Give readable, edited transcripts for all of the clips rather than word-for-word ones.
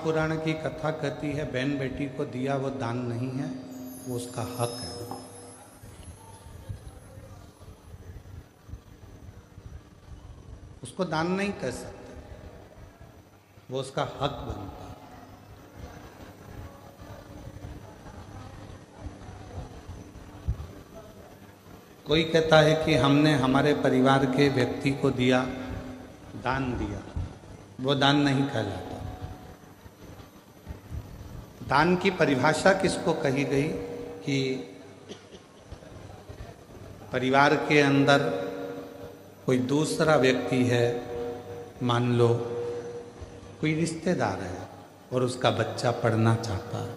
महापुराण की कथा कहती है बहन बेटी को दिया वो दान नहीं है, वो उसका हक है। उसको दान नहीं कह सकते, वो उसका हक बनता है। कोई कहता है कि हमने हमारे परिवार के व्यक्ति को दिया, दान दिया, वो दान नहीं कहलाता। दान की परिभाषा किसको कही गई कि परिवार के अंदर कोई दूसरा व्यक्ति है, मान लो कोई रिश्तेदार है और उसका बच्चा पढ़ना चाहता है,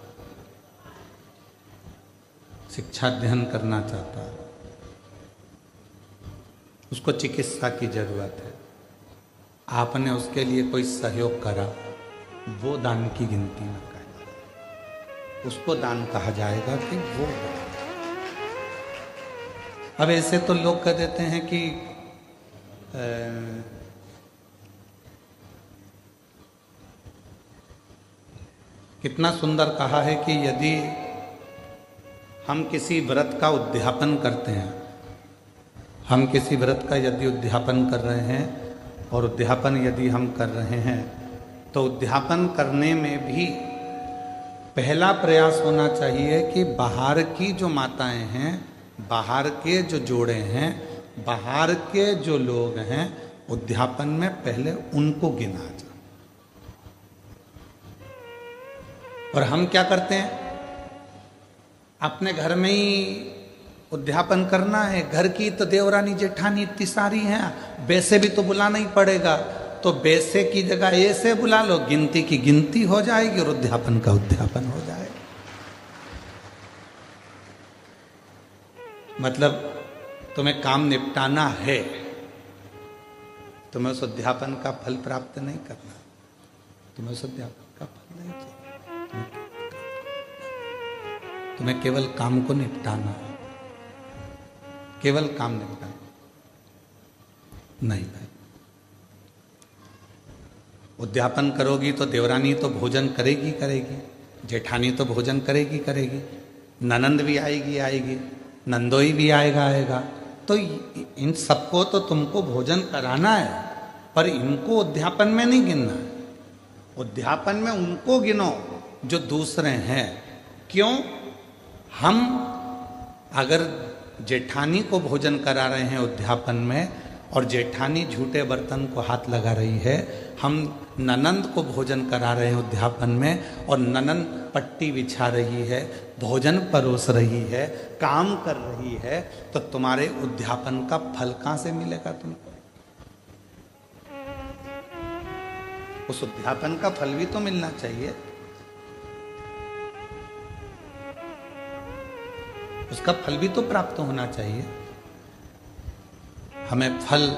शिक्षा अध्ययन करना चाहता है, उसको चिकित्सा की जरूरत है, आपने उसके लिए कोई सहयोग करा, वो दान की गिनती में कहेगा, उसको दान कहा जाएगा कि वो। अब ऐसे तो लोग कह देते हैं कि कितना सुंदर कहा है कि यदि हम किसी व्रत का उद्यापन करते हैं, हम किसी व्रत का यदि उद्यापन कर रहे हैं और उद्यापन यदि हम कर रहे हैं तो उद्यापन करने में भी पहला प्रयास होना चाहिए कि बाहर की जो माताएं हैं, बाहर के जो जोड़े हैं, बाहर के जो लोग हैं, उद्यापन में पहले उनको गिना जाए। और हम क्या करते हैं, अपने घर में ही उद्यापन करना है, घर की तो देवरानी जेठानी इतनी सारी हैं, वैसे भी तो बुलाना ही पड़ेगा, तो वैसे की जगह ऐसे बुला लो, गिनती की गिनती हो जाएगी और उद्यापन का उद्यापन हो जाएगा। मतलब तुम्हें काम निपटाना है, तुम्हें उस उद्यापन का फल प्राप्त नहीं करना, तुम्हें उस उद्यापन का फल नहीं चाहिए, तुम्हें केवल काम को निपटाना है, केवल काम निपटाना नहीं भाई। उद्यापन करोगी तो देवरानी तो भोजन करेगी करेगी, जेठानी तो भोजन करेगी करेगी, ननंद भी आएगी आएगी, नंदोई भी आएगा आएगा, तो इन सबको तो तुमको भोजन कराना है, पर इनको उद्यापन में नहीं गिनना है। उद्यापन में उनको गिनो जो दूसरे हैं। क्यों? हम अगर जेठानी को भोजन करा रहे हैं उद्यापन में और जेठानी झूठे बर्तन को हाथ लगा रही है, हम ननंद को भोजन करा रहे हैं उद्यापन में और ननंद पट्टी बिछा रही है, भोजन परोस रही है, काम कर रही है, तो तुम्हारे उद्यापन का फल कहां से मिलेगा तुमको? उस उद्यापन का फल भी तो मिलना चाहिए, उसका फल भी तो प्राप्त होना चाहिए। हमें फल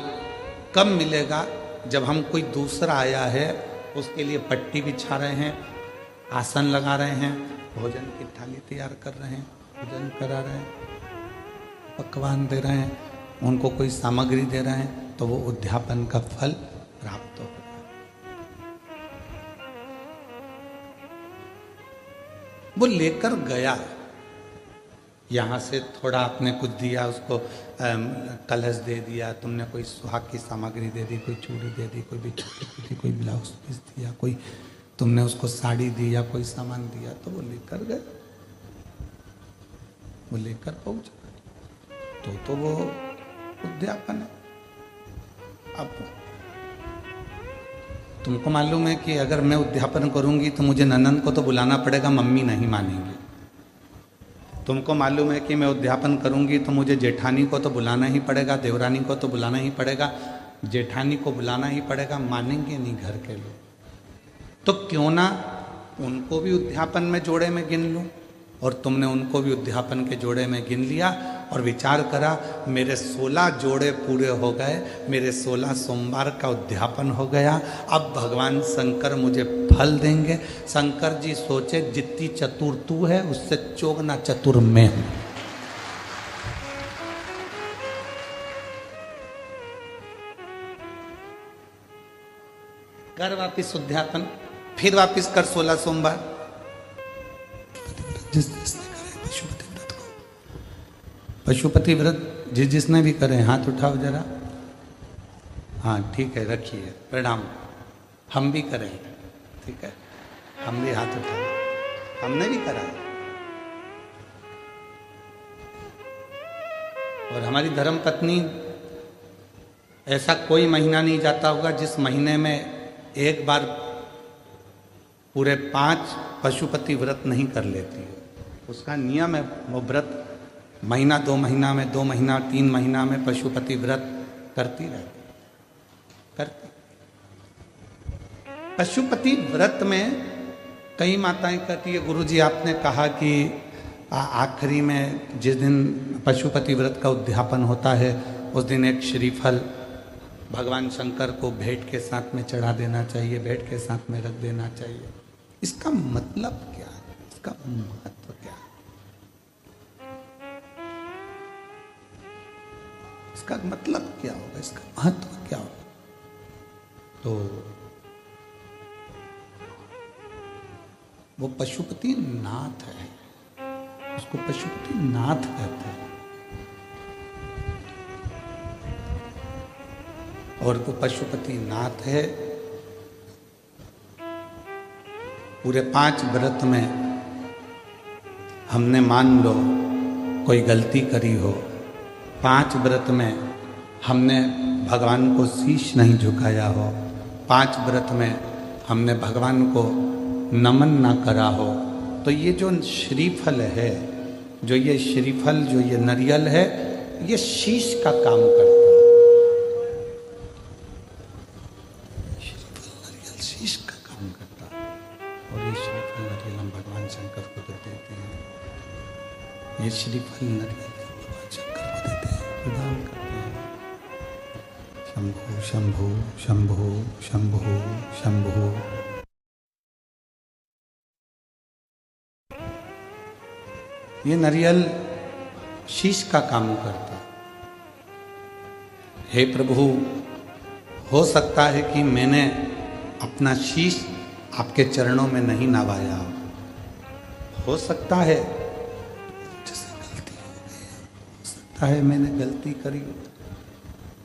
कब मिलेगा? जब हम कोई दूसरा आया है उसके लिए पट्टी बिछा रहे हैं, आसन लगा रहे हैं, भोजन की थाली तैयार कर रहे हैं, भोजन करा रहे हैं, पकवान दे रहे हैं, उनको कोई सामग्री दे रहे हैं, तो वो उद्यापन का फल प्राप्त होगा। वो लेकर गया, यहाँ से थोड़ा आपने कुछ दिया, उसको कलश दे दिया, तुमने कोई सुहाग की सामग्री दे दी, कोई चूड़ी दे दी, कोई बिछुड़ी, कोई ब्लाउज पीस दिया, कोई तुमने उसको साड़ी दी या कोई सामान दिया, तो वो लेकर गए, वो लेकर पहुंच गए, तो वो उद्यापन है। अब तुमको मालूम है कि अगर मैं उद्यापन करूंगी तो मुझे ननंद को तो बुलाना पड़ेगा, मम्मी नहीं मानेंगी। तुमको मालूम है कि मैं उद्यापन करूंगी तो मुझे जेठानी को तो बुलाना ही पड़ेगा, देवरानी को तो बुलाना ही पड़ेगा, जेठानी को बुलाना ही पड़ेगा, मानेंगे नहीं घर के लोग। तो क्यों ना उनको भी उद्यापन में जोड़े में गिन लूं, और तुमने उनको भी उद्यापन के जोड़े में गिन लिया और विचार करा, मेरे 16 जोड़े पूरे हो गए, मेरे 16 सोमवार का उद्यापन हो गया, अब भगवान शंकर मुझे फल देंगे। शंकर जी सोचे, जितनी चतुर तू है उससे चौगना चतुर मैं हूं। कर वापिस उद्यापन, फिर वापस कर 16 सोमवार। जिस जिसने करे पशुपति व्रत को, पशुपति व्रत जिस जिसने भी करे हाथ उठाओ जरा। हाँ ठीक है, रखिए, प्रणाम। हम भी करें, ठीक है, हम भी हाथ उठाए, हमने भी करा है। और हमारी धर्म पत्नी, ऐसा कोई महीना नहीं जाता होगा जिस महीने में एक बार पूरे 5 पशुपति व्रत नहीं कर लेती है। उसका नियम है, वो व्रत महीना 2 महीना में, 2 महीना 3 महीना में पशुपति व्रत करती रहती करती। पशुपति व्रत में कई माताएं कहती है, गुरुजी आपने कहा कि आखिरी में जिस दिन पशुपति व्रत का उद्यापन होता है उस दिन एक श्रीफल भगवान शंकर को भेंट के साथ में चढ़ा देना चाहिए, भेंट के साथ में रख देना चाहिए। इसका मतलब क्या है? इसका महत्व क्या है? इसका मतलब क्या होगा? इसका महत्व क्या होगा? तो वो पशुपति नाथ है, उसको पशुपति नाथ कहते हैं। और वो पशुपति नाथ है। पूरे 5 व्रत में हमने मान लो कोई गलती करी हो, 5 व्रत में हमने भगवान को शीश नहीं झुकाया हो, 5 व्रत में हमने भगवान को नमन ना करा हो, तो ये जो श्रीफल है, जो ये श्रीफल, जो ये नारियल है, ये शीश का काम करता है। श्रीफल नारियल शीश का काम करता है। और ये श्रीफल नारियल हम भगवान शंकर को देते हैं। ये श्रीफल नारियल भगवान शंकर को देते हैं, प्रदान करते हैं। शंभो शंभो शंभो शंभो शंभो। ये नारियल शीश का काम करता है। हे प्रभु, हो सकता है कि मैंने अपना शीश आपके चरणों में नहीं नवाया हो सकता है जैसे गलती हो गई, हो सकता है मैंने गलती करी,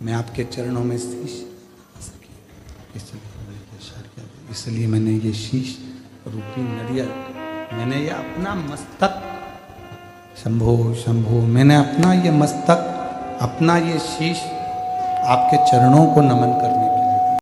मैं आपके चरणों में शीश नवा सकी, इसलिए मैंने ये शीश रूपी नारियल, मैंने ये अपना मस्तक, शंभो शंभो, मैंने अपना ये मस्तक, अपना ये शीश आपके चरणों को नमन करने